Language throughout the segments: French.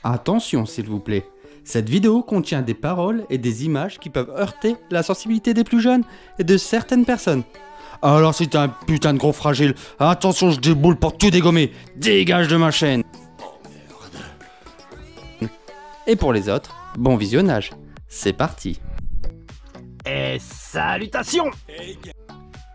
Attention s'il vous plaît, cette vidéo contient des paroles et des images qui peuvent heurter la sensibilité des plus jeunes et de certaines personnes. Alors si t'es un putain de gros fragile, attention je déboule pour tout dégommer, dégage de ma chaîne. Et pour les autres, bon visionnage, c'est parti. Et salutations!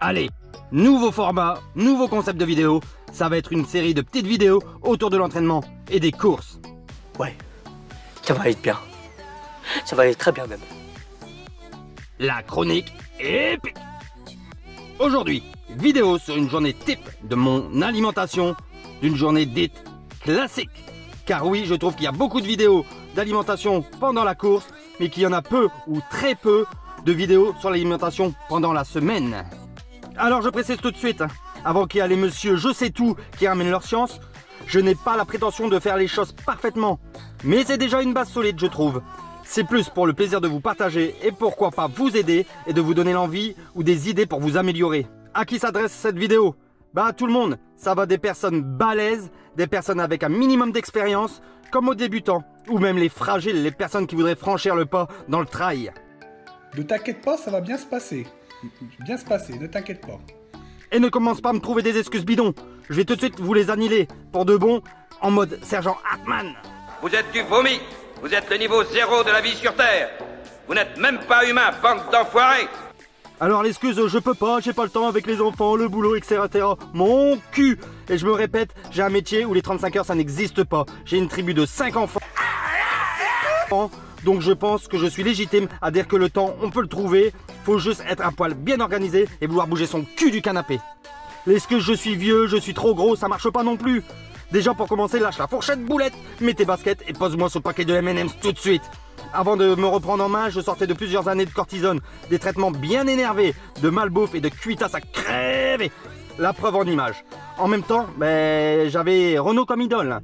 Allez, nouveau format, nouveau concept de vidéo, ça va être une série de petites vidéos autour de l'entraînement et des courses. Ouais, ça va aller bien. Ça va aller très bien même. La chronique épique. Aujourd'hui, vidéo sur une journée type de mon alimentation, d'une journée dite classique. Car oui, je trouve qu'il y a beaucoup de vidéos d'alimentation pendant la course, mais qu'il y en a peu ou très peu de vidéos sur l'alimentation pendant la semaine. Alors je précise tout de suite, avant qu'il y ait les messieurs je sais tout qui ramènent leur science, je n'ai pas la prétention de faire les choses parfaitement, mais c'est déjà une base solide je trouve. C'est plus pour le plaisir de vous partager et pourquoi pas vous aider et de vous donner l'envie ou des idées pour vous améliorer. À qui s'adresse cette vidéo? Bah à tout le monde, ça va des personnes balèzes, des personnes avec un minimum d'expérience, comme aux débutants, ou même les fragiles, les personnes qui voudraient franchir le pas dans le trail. Ne t'inquiète pas, ça va bien se passer. Bien se passer, ne t'inquiète pas. Et ne commence pas à me trouver des excuses bidons. Je vais tout de suite vous les annihiler, pour de bon, en mode sergent Hartman. Vous êtes du vomi. Vous êtes le niveau 0 de la vie sur Terre. Vous n'êtes même pas humain, bande d'enfoirés. Alors l'excuse, je peux pas, j'ai pas le temps avec les enfants, le boulot, etc. Mon cul. Et je me répète, j'ai un métier où les 35 heures ça n'existe pas. J'ai une tribu de 5 enfants. Donc je pense que je suis légitime à dire que le temps, on peut le trouver. Faut juste être un poil bien organisé et vouloir bouger son cul du canapé. L'excuse je suis vieux, je suis trop gros, ça marche pas non plus. Déjà pour commencer, lâche la fourchette boulette, mets tes baskets et pose-moi ce paquet de M&M's tout de suite. Avant de me reprendre en main, je sortais de plusieurs années de cortisone, des traitements bien énervés, de malbouffe et de cuitasse à crèver. La preuve en image. En même temps, j'avais Renault comme idole.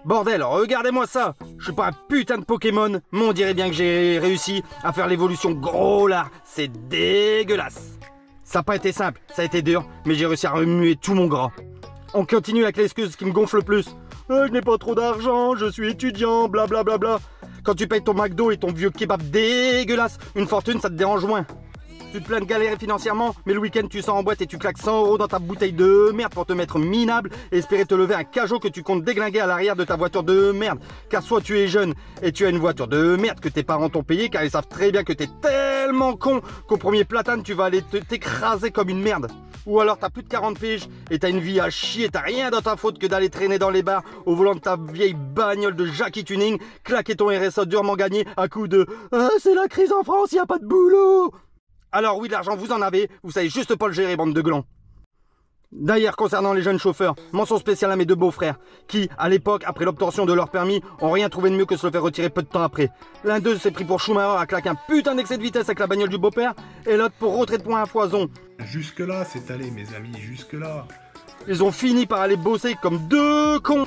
Bordel, regardez-moi ça. Je suis pas un putain de Pokémon, mais on dirait bien que j'ai réussi à faire l'évolution gros lard. C'est dégueulasse. Ça n'a pas été simple, ça a été dur, mais j'ai réussi à remuer tout mon gras. On continue avec l'excuse qui me gonfle le plus. Je n'ai pas trop d'argent, je suis étudiant, blablabla. Bla bla. Quand tu payes ton McDo et ton vieux kebab dégueulasse, une fortune ça te dérange moins. Tu te plains de galérer financièrement, mais le week-end tu sors en boîte et tu claques 100 € dans ta bouteille de merde pour te mettre minable et espérer te lever un cajot que tu comptes déglinguer à l'arrière de ta voiture de merde. Car soit tu es jeune et tu as une voiture de merde que tes parents t'ont payée car ils savent très bien que t'es tellement con qu'au premier platane tu vas aller t'écraser comme une merde. Ou alors t'as plus de 40 piges et t'as une vie à chier, t'as rien dans ta faute que d'aller traîner dans les bars au volant de ta vieille bagnole de Jackie Tuning, claquer ton RSA durement gagné à coup de « Ah, c'est la crise en France, y a pas de boulot !» Alors oui, de l'argent vous en avez, vous savez juste pas le gérer, bande de glands. D'ailleurs, concernant les jeunes chauffeurs, mention spéciale à mes deux beaux-frères, qui, à l'époque, après l'obtention de leur permis, ont rien trouvé de mieux que se le faire retirer peu de temps après. L'un d'eux s'est pris pour Schumacher à claquer un putain d'excès de vitesse avec la bagnole du beau-père, et l'autre pour retrait de points à foison. Jusque-là, c'est allé, mes amis, jusque-là. Ils ont fini par aller bosser comme deux cons.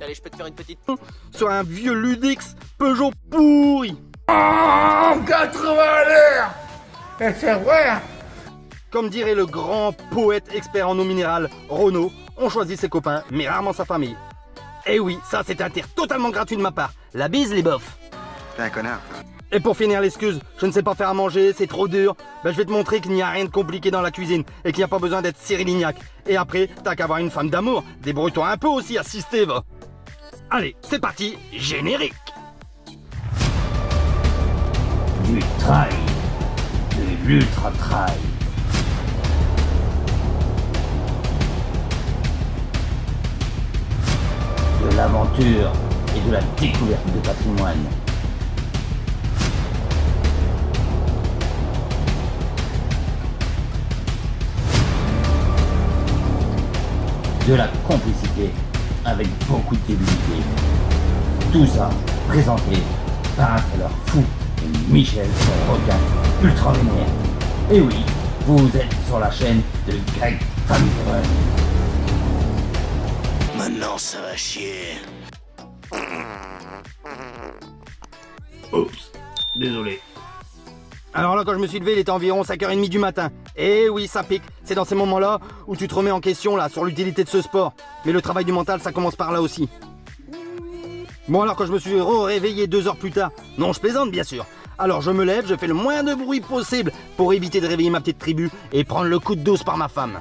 Allez, je peux te faire une petite... Sur un vieux Ludix Peugeot pourri. Oh, 80 à l'heure. Et c'est vrai. Comme dirait le grand poète expert en eau minérale, Renaud, on choisit ses copains, mais rarement sa famille. Et oui, ça c'est un tir totalement gratuit de ma part. La bise les bofs. T'es un connard. Et pour finir l'excuse, je ne sais pas faire à manger, c'est trop dur. Je vais te montrer qu'il n'y a rien de compliqué dans la cuisine et qu'il n'y a pas besoin d'être Cyril Lignac. Et après, t'as qu'à avoir une femme d'amour. Débrouille-toi un peu aussi, assisté, va. Allez, c'est parti, générique. Du trail, de l'ultra trail. De l'aventure et de la découverte de patrimoine. De la complicité avec beaucoup de débilité. Tout ça présenté par un trailer fou et Michel, son requin ultra vénère. Et oui, vous êtes sur la chaîne de Greg Family Run. Maintenant ça va chier. Oups, désolé. Alors là, quand je me suis levé, il était environ 5h30 du matin. Et oui, ça pique. C'est dans ces moments-là où tu te remets en question là sur l'utilité de ce sport. Mais le travail du mental, ça commence par là aussi. Bon alors, quand je me suis réveillé 2 heures plus tard, non, je plaisante bien sûr. Alors je me lève, je fais le moins de bruit possible pour éviter de réveiller ma petite tribu et prendre le coup de douce par ma femme.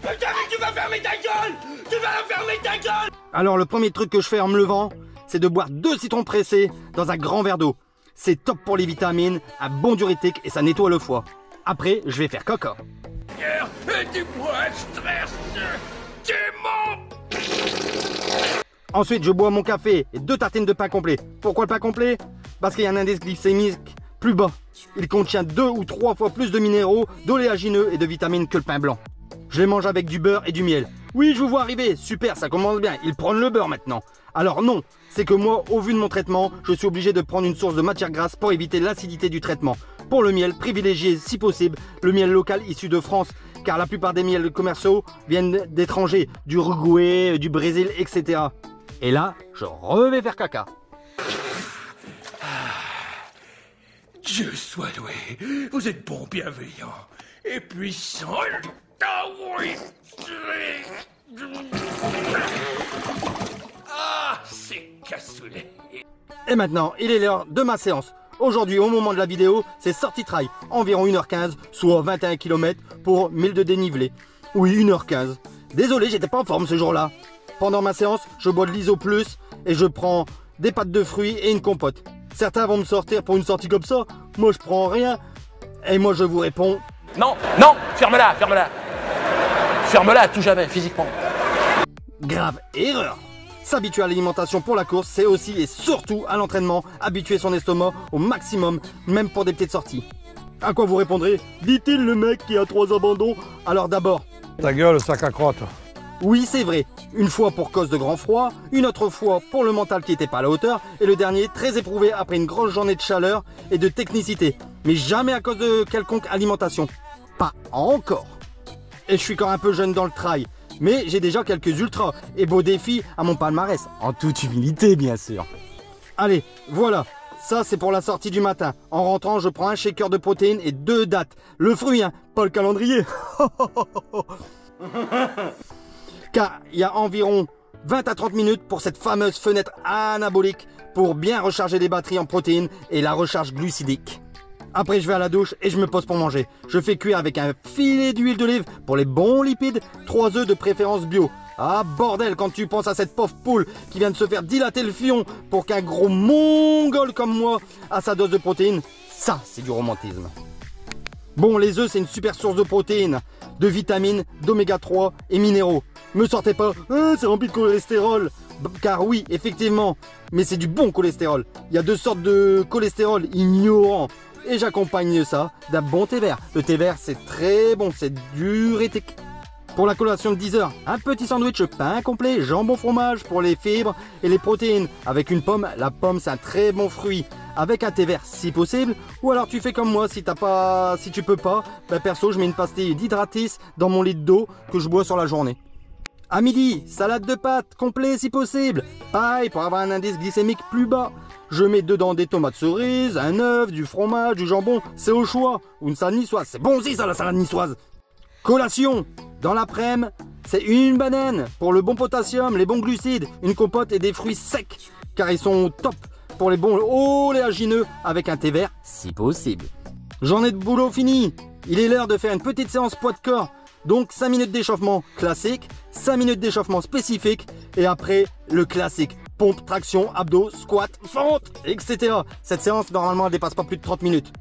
Putain, mais tu vas fermer ta gueule! Tu vas fermer ta gueule! Alors le premier truc que je fais en me levant, c'est de boire 2 citrons pressés dans un grand verre d'eau. C'est top pour les vitamines, un bon diurétique et ça nettoie le foie. Après, je vais faire caca. Et du poids, stress! Tu mens! Ensuite, je bois mon café et 2 tartines de pain complet. Pourquoi le pain complet? Parce qu'il y a un indice glycémique plus bas. Il contient 2 ou 3 fois plus de minéraux, d'oléagineux et de vitamines que le pain blanc. Je les mange avec du beurre et du miel. Oui, je vous vois arriver, super, ça commence bien. Ils prennent le beurre maintenant. Alors non, c'est que moi, au vu de mon traitement, je suis obligé de prendre une source de matière grasse pour éviter l'acidité du traitement. Pour le miel, privilégiez si possible le miel local issu de France, car la plupart des miels commerciaux viennent d'étrangers, du Uruguay, du Brésil, etc. Et là, je vais faire caca. Dieu soit loué, vous êtes bon, bienveillant et puissant. Ah oui! Ah, c'est cassoulet. Et maintenant, il est l'heure de ma séance. Aujourd'hui, au moment de la vidéo, c'est sortie trail, environ 1h15, soit 21 km pour 1000 de dénivelé. Oui, 1h15. Désolé, j'étais pas en forme ce jour-là. Pendant ma séance, je bois de l'ISO plus et je prends des pâtes de fruits et une compote. Certains vont me sortir pour une sortie comme ça. Moi, je prends rien. Et moi, je vous réponds... Non, non, ferme-la, ferme-la. Ferme-la à tout jamais, physiquement. Grave erreur. S'habituer à l'alimentation pour la course, c'est aussi et surtout à l'entraînement, habituer son estomac au maximum, même pour des petites sorties. À quoi vous répondrez? Dit-il le mec qui a 3 abandons. Alors d'abord... Ta gueule, sac à crotte. Oui, c'est vrai. Une fois pour cause de grand froid, une autre fois pour le mental qui n'était pas à la hauteur, et le dernier très éprouvé après une grosse journée de chaleur et de technicité. Mais jamais à cause de quelconque alimentation. Pas encore. Et je suis encore un peu jeune dans le trail, mais j'ai déjà quelques ultras et beaux défis à mon palmarès. En toute humilité, bien sûr. Allez, voilà. Ça, c'est pour la sortie du matin. En rentrant, je prends un shaker de protéines et 2 dattes. Le fruit, hein, pas le calendrier. Car il y a environ 20 à 30 minutes pour cette fameuse fenêtre anabolique pour bien recharger les batteries en protéines et la recharge glucidique. Après, je vais à la douche et je me pose pour manger. Je fais cuire avec un filet d'huile d'olive pour les bons lipides, 3 œufs de préférence bio. Ah bordel, quand tu penses à cette pauvre poule qui vient de se faire dilater le fion pour qu'un gros mongol comme moi a sa dose de protéines, ça c'est du romantisme. Bon, les œufs c'est une super source de protéines, de vitamines, d'oméga 3 et minéraux. Me sortez pas, c'est rempli de cholestérol. Car oui, effectivement, mais c'est du bon cholestérol. Il y a 2 sortes de cholestérol ignorants. Et j'accompagne ça d'un bon thé vert. Le thé vert, c'est très bon, c'est diurétique. Pour la collation de 10 heures, un petit sandwich pain complet, jambon fromage pour les fibres et les protéines. Avec une pomme, la pomme c'est un très bon fruit. Avec un thé vert si possible, ou alors tu fais comme moi si tu peux pas. Ben perso, je mets une pastille d'hydratis dans mon litre d'eau que je bois sur la journée. À midi, salade de pâtes, complet si possible. Pareil, pour avoir un indice glycémique plus bas. Je mets dedans des tomates cerises, un œuf, du fromage, du jambon, c'est au choix. Ou une salade niçoise, c'est bon aussi ça la salade niçoise. Collation, dans l'après-midi, c'est une banane pour le bon potassium, les bons glucides, une compote et des fruits secs. Car ils sont top pour les bons oléagineux avec un thé vert si possible. Journée de boulot finie. Il est l'heure de faire une petite séance poids de corps. Donc 5 minutes d'échauffement classique, 5 minutes d'échauffement spécifique et après le classique. Pompe, traction, abdos, squat, fente, etc. Cette séance normalement elle dépasse pas plus de 30 minutes.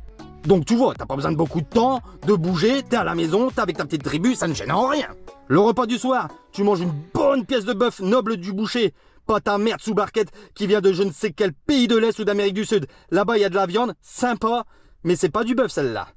Donc tu vois, t'as pas besoin de beaucoup de temps, de bouger, t'es à la maison, t'es avec ta petite tribu, ça ne gêne en rien. Le repas du soir, tu manges une bonne pièce de bœuf noble du boucher. Pas ta merde sous barquette qui vient de je ne sais quel pays de l'Est ou d'Amérique du Sud. Là-bas il y a de la viande, sympa, mais c'est pas du bœuf celle-là.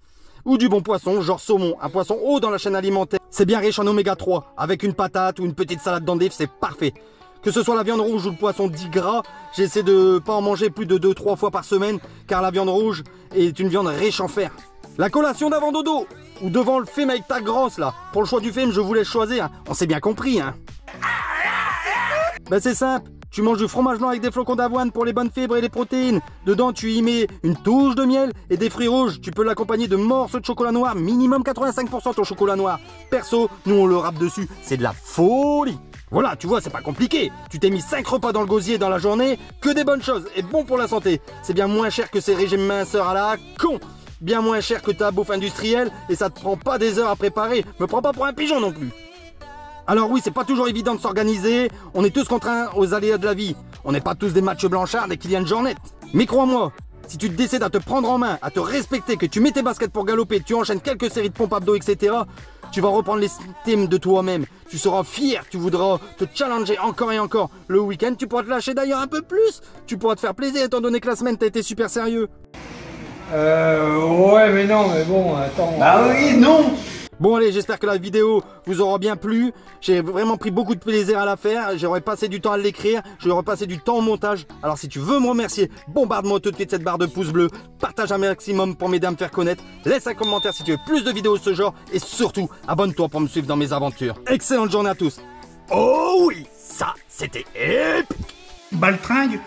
Ou du bon poisson, genre saumon, un poisson haut dans la chaîne alimentaire. C'est bien riche en oméga 3, avec une patate ou une petite salade d'endives, c'est parfait. Que ce soit la viande rouge ou le poisson dit gras, j'essaie de pas en manger plus de 2-3 fois par semaine, car la viande rouge est une viande riche en fer. La collation d'avant dodo, ou devant le film avec ta grosse là. Pour le choix du film, je vous laisse choisir, on s'est bien compris hein. Ben c'est simple, Tu manges du fromage blanc avec des flocons d'avoine pour les bonnes fibres et les protéines. Dedans, tu y mets une touche de miel et des fruits rouges. Tu peux l'accompagner de morceaux de chocolat noir, minimum 85% ton chocolat noir. Perso, nous on le râpe dessus, c'est de la folie. Voilà, tu vois, c'est pas compliqué. Tu t'es mis 5 repas dans le gosier dans la journée, que des bonnes choses et bon pour la santé. C'est bien moins cher que ces régimes minceurs à la con. Bien moins cher que ta bouffe industrielle et ça te prend pas des heures à préparer. Me prends pas pour un pigeon non plus. Alors oui, c'est pas toujours évident de s'organiser, on est tous contraints aux aléas de la vie. On n'est pas tous des Mathieu Blanchard, des Kylian Jornet. Mais crois-moi, si tu te décides à te prendre en main, à te respecter, que tu mets tes baskets pour galoper, tu enchaînes quelques séries de pompes abdos, etc., tu vas reprendre l'estime de toi-même. Tu seras fier, tu voudras te challenger encore et encore. Le week-end, tu pourras te lâcher d'ailleurs un peu plus. Tu pourras te faire plaisir étant donné que la semaine, t'as été super sérieux. Ouais, mais non, mais bon, attends. Bah oui, non. Bon allez, j'espère que la vidéo vous aura bien plu. J'ai vraiment pris beaucoup de plaisir à la faire. J'aurais passé du temps à l'écrire. J'aurais passé du temps au montage. Alors si tu veux me remercier, bombarde-moi tout de suite cette barre de pouce bleu. Partage un maximum pour m'aider à me faire connaître. Laisse un commentaire si tu veux plus de vidéos de ce genre. Et surtout, abonne-toi pour me suivre dans mes aventures. Excellente journée à tous. Oh oui, ça c'était épique. Baltringue.